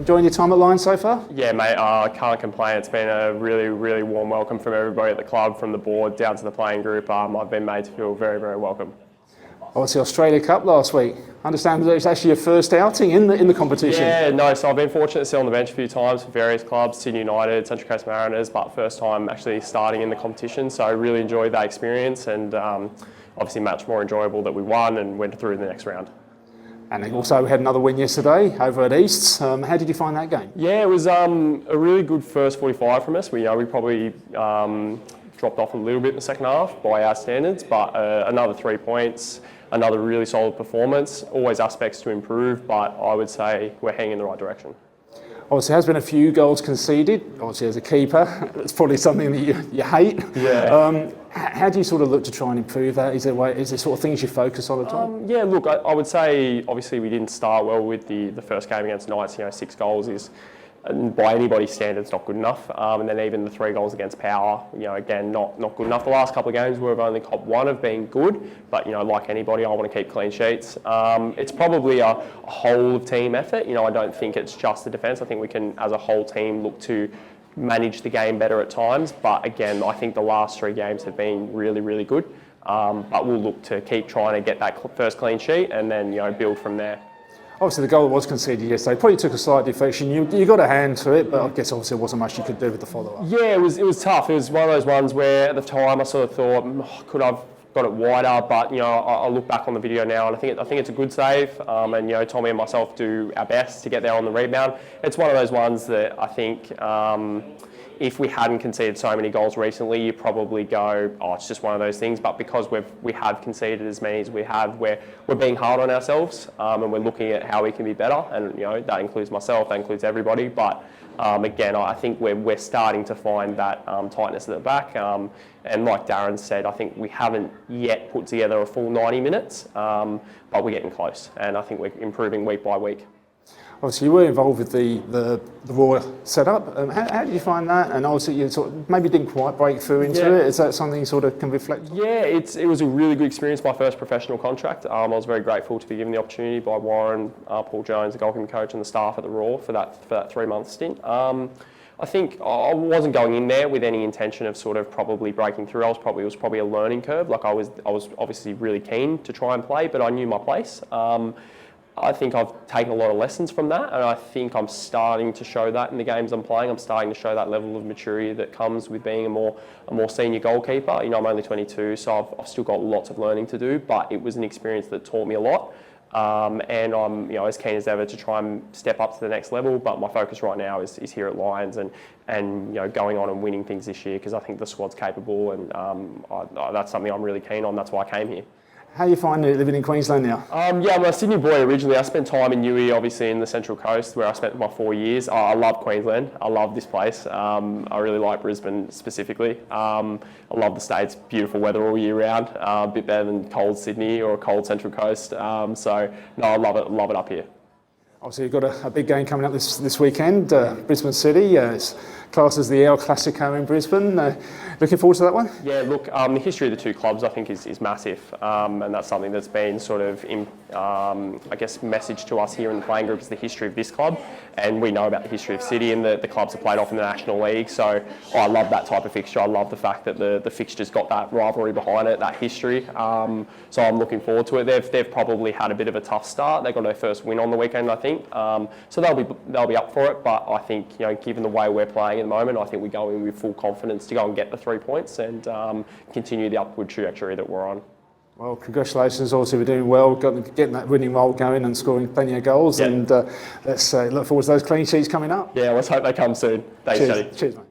enjoying your time at Lions so far? Yeah, mate, I can't complain. It's been a really, really warm welcome from everybody at the club, from the board down to the playing group. I've been made to feel very, very welcome. Obviously, Australia Cup last week. I understand that it's actually your first outing in the competition. Yeah, no, so I've been fortunate to sit on the bench a few times for various clubs, Sydney United, Central Coast Mariners, but first time actually starting in the competition. So I really enjoyed that experience, and obviously much more enjoyable that we won and went through the next round. And also we had another win yesterday over at Easts. How did you find that game? Yeah, it was a really good first 45 from us. We probably dropped off a little bit in the second half by our standards, but another 3 points, another really solid performance. Always aspects to improve, but I would say we're heading in the right direction. Obviously, there has been a few goals conceded. Obviously, as a keeper, it's probably something that you hate. Yeah. How do you sort of look to try and improve that? Is there sort of things you focus on at the time? Yeah, look, I would say obviously we didn't start well with the first game against Knights. 6 goals is, by anybody's standards, not good enough. And then even the 3 goals against Power, again, not good enough. The last couple of games we've only copped 1 of being good, but like anybody, I want to keep clean sheets. It's probably a whole team effort. I don't think it's just the defence. I think we can, as a whole team, look to manage the game better at times. But again, I think the last 3 games have been really, really good. But we'll look to keep trying to get that first clean sheet and then build from there. Obviously, the goal that was conceded yesterday probably took a slight deflection. You got a hand to it, but I guess obviously there wasn't much you could do with the follow-up. Yeah, it was tough. It was one of those ones where at the time I sort of thought, could I've got it wider? But I look back on the video now and I think it's a good save. And Tommy and myself do our best to get there on the rebound. It's one of those ones that I think if we hadn't conceded so many goals recently, you probably go, oh, it's just one of those things. But because we have conceded as many as we have, we're being hard on ourselves, and we're looking at how we can be better. And that includes myself, that includes everybody. But again, I think we're starting to find that tightness at the back. And like Darren said, I think we haven't yet put together a full 90 minutes, but we're getting close. And I think we're improving week by week. Obviously, you were involved with the Raw setup. How did you find that? And obviously, you sort of maybe didn't quite break through into it. Is that something you sort of can reflect on? Yeah, it was a really good experience, my first professional contract. I was very grateful to be given the opportunity by Warren, Paul Jones, the goalkeeping coach, and the staff at the Raw for that 3-month stint. I think I wasn't going in there with any intention of sort of probably breaking through. It was probably a learning curve. Like I was obviously really keen to try and play, but I knew my place. I think I've taken a lot of lessons from that, and I think I'm starting to show that in the games I'm playing. I'm starting to show that level of maturity that comes with being a more senior goalkeeper. I'm only 22, so I've still got lots of learning to do, but it was an experience that taught me a lot. And I'm as keen as ever to try and step up to the next level, but my focus right now is here at Lions and going on and winning things this year, because I think the squad's capable, and that's something I'm really keen on. That's why I came here. How are you finding it living in Queensland now? Yeah, I'm a Sydney boy originally. I spent time in Newey, obviously in the Central Coast, where I spent my 4 years. I love Queensland. I love this place. I really like Brisbane specifically. I love the States. Beautiful weather all year round. A bit better than cold Sydney or cold Central Coast. So no, I love it up here. Obviously, you've got a big game coming up this weekend, Brisbane City. It's classed as the El Clasico in Brisbane. Looking forward to that one? Yeah, look, the history of the 2 clubs I think is massive, and that's something that's been sort of, messaged to us here in the playing group is the history of this club, and we know about the history of City, and the clubs have played off in the National League, so I love that type of fixture. I love the fact that the fixture's got that rivalry behind it, that history, so I'm looking forward to it. They've probably had a bit of a tough start. They got their first win on the weekend, I think, so they'll be up for it, but I think, given the way we're playing at the moment, I think we go in with full confidence to go and get the 3 points and continue the upward trajectory that we're on. Well, congratulations. Obviously, we're doing well, getting that winning roll going and scoring plenty of goals. Yeah. And let's look forward to those clean sheets coming up. Yeah, let's hope they come soon. Thanks, Teddy. Cheers, mate.